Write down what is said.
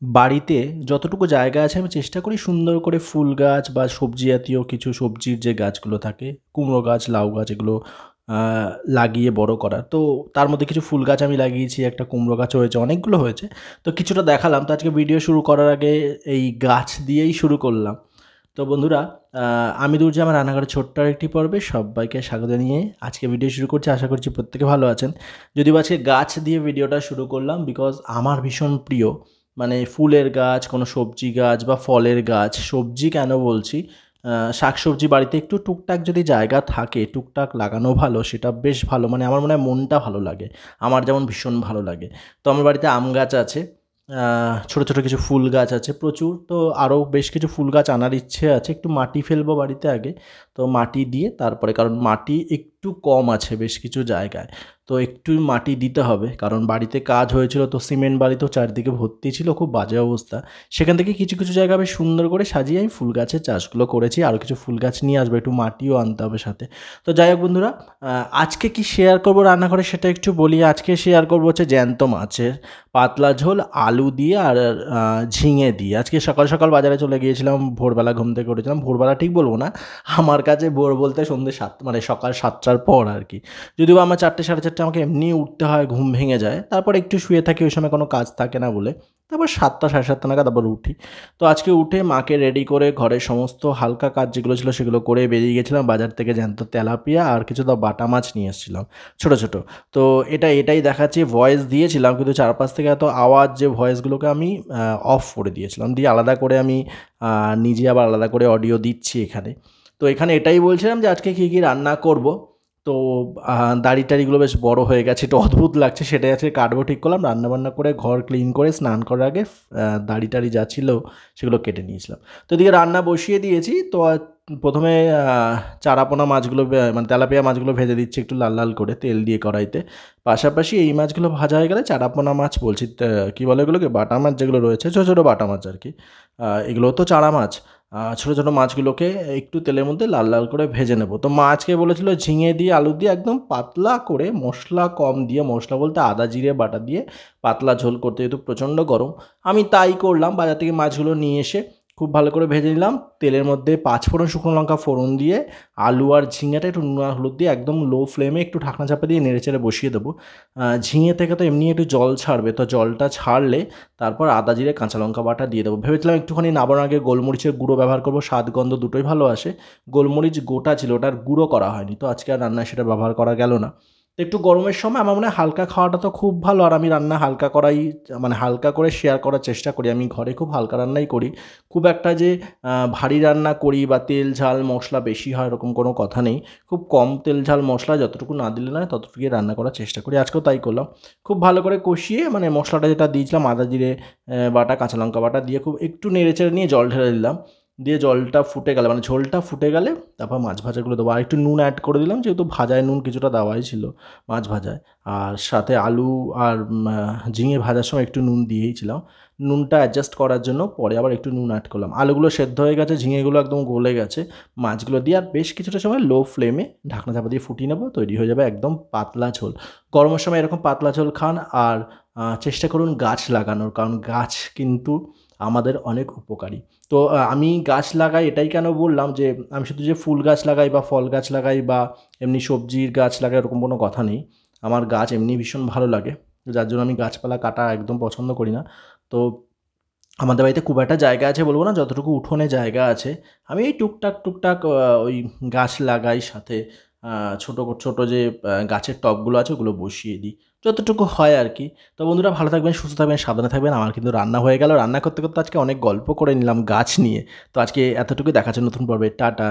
বাড়িতে যতটুকু জায়গা আছে আমি চেষ্টা করি সুন্দর করে ফুল গাছ বা সবজি জাতীয় কিছু সবজির যে গাছগুলো থাকে, কুমড়ো গাছ, লাউ গাছ এগুলো আ লাগিয়ে বড় করার। তো তার মধ্যে কিছু ফুল গাছ আমি লাগিয়েছি, একটা কুমড়ো গাছও হয়েছে, অনেকগুলো হয়েছে। তো কিছুটা দেখালাম। তো আজকে ভিডিও শুরু করার আগে এই গাছ দিয়েই শুরু করলাম। তো বন্ধুরা, আ আমি দুর্জয় আমার রান্নাঘরের ছোট্ট আরেকটি পর্বে সব্বাইকে স্বাগত জানিয়ে আজকে ভিডিও শুরু করছি। আশা করছি প্রত্যেকে ভালো আছেন। যদিও বা আজকে গাছ দিয়ে ভিডিওটা শুরু করলাম বিকজ আমার ভীষণ প্রিয়। মানে ফুলের গাছ, কোনো সবজি গাছ বা ফলের গাছ, সবজি কেন বলছি, শাকসবজি বাড়িতে একটু টুকটাক যদি জায়গা থাকে, টুকটাক লাগানো ভালো, সেটা বেশ ভালো। মানে আমার মনে হয় মনটা ভালো লাগে। আমার যেমন ভীষণ ভালো লাগে। তো আমার বাড়িতে আম গাছ আছে, ছোটো, ছোটো কিছু ফুল গাছ আছে প্রচুর। তো আরও বেশ কিছু ফুল গাছ আনার ইচ্ছে আছে। একটু মাটি ফেলবো বাড়িতে আগে। তো মাটি দিয়ে তারপরে, কারণ মাটি একটু কম আছে বেশ কিছু জায়গায়। তো একটু মাটি দিতে হবে, কারণ বাড়িতে কাজ হয়েছিল তো সিমেন্ট বালি তো চারদিকে ভর্তি ছিল, খুব বাজে অবস্থা। সেখান থেকে কিছু কিছু জায়গা বেশ সুন্দর করে সাজিয়ে আমি ফুল গাছের চাষগুলো করেছি। আরও কিছু ফুল গাছ নিয়ে আসবো, একটু মাটিও আনতে হবে সাথে। তো যাই হোক বন্ধুরা, আজকে কি শেয়ার করবো রান্নাঘরে সেটা একটু বলি। আজকে শেয়ার করবো হচ্ছে জ্যান্ত মাছের পাতলা ঝোল, আলু দিয়ে আর ঝিঙে দিয়ে। আজকে সকাল সকাল বাজারে চলে গিয়েছিলাম, ভোরবেলা ঘুম থেকে উঠেছিলাম। ভোরবেলা ঠিক বলবো না, আমার কাছে ভোর বলতে সন্ধ্যে ৭ মানে সকাল ৭টার পর আর কি। যদিও আমার ৪টে ৪:৩০ আমাকে এমনিই উঠতে হয়, ঘুম ভেঙে যায়। তারপর একটু শুয়ে থাকি, ওই সময় কোনো কাজ থাকে না বলে। তারপর ৭টা ৭:৩০ নাগাদ আবার উঠি। তো আজকে উঠে মাকে রেডি করে ঘরের সমস্ত হালকা কাজ যেগুলো ছিল সেগুলো করে বেরিয়ে গেছিলাম বাজার থেকে। জ্যান্ত তেলাপিয়া আর কিছু তো বাটা মাছ নিয়ে এসেছিলাম, ছোটো ছোটো। তো এটাই দেখাচ্ছি, ভয়েস দিয়েছিলাম কিন্তু চারপাশ থেকে এত আওয়াজ যে ভয়েসগুলোকে আমি অফ করে দিয়েছিলাম। দিয়ে আলাদা করে আমি নিজে আবার আলাদা করে অডিও দিচ্ছি এখানে। তো এখানে এটাই বলছিলাম যে আজকে কী কী রান্না করব। তো দাড়ি টাড়িগুলো বেশ বড় হয়ে গেছে, একটু অদ্ভুত লাগছে, সেটাই আজকে কাটবো ঠিক করলাম। রান্নাবান্না করে ঘর ক্লিন করে স্নান করার আগে দাড়ি টাড়ি যা ছিল সেগুলো কেটে নিয়েছিলাম। তো এদিকে রান্না বসিয়ে দিয়েছি। তো প্রথমে চারাপোনা মাছগুলো মানে তেলাপিয়া মাছগুলো ভেজে দিচ্ছি একটু লাল লাল করে তেল দিয়ে কড়াইতে। পাশাপাশি এই মাছগুলো ভাজা হয়ে গেলে চারাপোনা মাছ বলছি, কী বলে এগুলোকে, বাটা মাছ যেগুলো রয়েছে, ছোটো ছোটো বাটা মাছ আর কি। এগুলো তো চারা মাছ। ছোটো ছোটো মাছগুলোকে একটু তেলের মধ্যে লাল লাল করে ভেজে নেব। তো মা আজকে বলেছিল ঝিঙে দিয়ে আলু দিয়ে একদম পাতলা করে, মশলা কম দিয়ে, মশলা বলতে আদা জিরে বাটা দিয়ে পাতলা ঝোল করতে, যেহেতু প্রচণ্ড গরম। আমি তাই করলাম, বাজার থেকে মাছগুলো নিয়ে এসে খুব ভালো করে ভেজে নিলাম। তেলের মধ্যে ৫ ফোড়ন, শুকনো লঙ্কা ফোড়ন দিয়ে আলু আর ঝিঙেটা একটু নুন আর হলুদ দিয়ে একদম লো ফ্লেমে একটু ঢাকনা চাপা দিয়ে নেড়েচেড়ে বসিয়ে দেবো। ঝিঙে থেকে তো এমনি একটু জল ছাড়বে, তো জলটা ছাড়লে তারপর আদা জিরে কাঁচা লঙ্কা বাটা দিয়ে দেবো। ভেবেছিলাম একটুখানি নামানোর আগে গোলমরিচের গুঁড়ো ব্যবহার করবো, স্বাদ গন্ধ দুটোই ভালো আসে। গোলমরিচ গোটা ছিল, ওটার গুঁড়ো করা হয়নি, তো আজকে আর রান্নায় সেটা ব্যবহার করা গেল না। তো একটু গরমের সময় আমার মনে হয় হালকা খাওয়াটা তো খুব ভালো। আর আমি রান্না হালকা করাই, মানে হালকা করে শেয়ার করার চেষ্টা করি। আমি ঘরে খুব হালকা রান্নাই করি। খুব একটা যে ভারী রান্না করি বা তেল ঝাল মশলা বেশি হয় এরকম কোনো কথা নেই। খুব কম তেল ঝাল মশলা যতটুকু না দিলে নয় ততটুকুই রান্না করার চেষ্টা করি। আজকেও তাই করলাম। খুব ভালো করে কষিয়ে, মানে মশলাটা যেটা দিয়েছিলাম আদা জিরে বাটা কাঁচা লঙ্কা বাটা দিয়ে খুব একটু নেড়েচেড়ে নিয়ে জল ঢেলে দিলাম। দিয়ে জলটা ফুটে গেলে, মানে ঝোলটা ফুটে গেলে তারপর মাছ ভাজাগুলো দেবো। আর একটু নুন অ্যাড করে দিলাম, যেহেতু ভাজায় নুন কিছুটা দেওয়াই ছিল মাছ ভাজায়। আর সাথে আলু আর ঝিঙে ভাজার সময় একটু নুন দিয়েইছিলাম। নুনটা অ্যাডজাস্ট করার জন্য পরে আবার একটু নুন অ্যাড করলাম। আলুগুলো সেদ্ধ হয়ে গেছে, ঝিঙেগুলো একদম গলে গেছে। মাছগুলো দিয়ে আর বেশ কিছুটা সময় লো ফ্লেমে ঢাকনা চাপা দিয়ে ফুটিয়ে নেবো। তৈরি হয়ে যাবে একদম পাতলা ঝোল। গরমের সময় এরকম পাতলা ঝোল খান। আর চেষ্টা করুন গাছ লাগানোর, কারণ গাছ কিন্তু আমাদের অনেক উপকারী। তো আমি গাছ লাগাই এটাই কেন বললাম, যে আমি শুধু যে ফুল গাছ লাগাই বা ফল গাছ লাগাই বা এমনি সবজির গাছ লাগাই এরকম কোনো কথা নেই। আমার গাছ এমনি ভীষণ ভালো লাগে, যার জন্য আমি গাছপালা কাটা একদম পছন্দ করি না। তো আমাদের বাড়িতে খুব একটা জায়গা আছে বলবো না, যতটুকু উঠোনে জায়গা আছে আমি এই টুকটাক ওই গাছ লাগাই। সাথে ছোটো ছোটো যে গাছের টবগুলো আছে ওগুলো বসিয়ে দিই, যতটুকু হয় আর কি। তো বন্ধুরা, ভালো থাকবেন, সুস্থ থাকবেন, সাবধানে থাকবেন। আমার কিন্তু রান্না হয়ে গেল। রান্না করতে করতে আজকে অনেক গল্প করে নিলাম গাছ নিয়ে। তো আজকে এতটুকুই, দেখা হচ্ছে নতুন পর্বে। টাটা।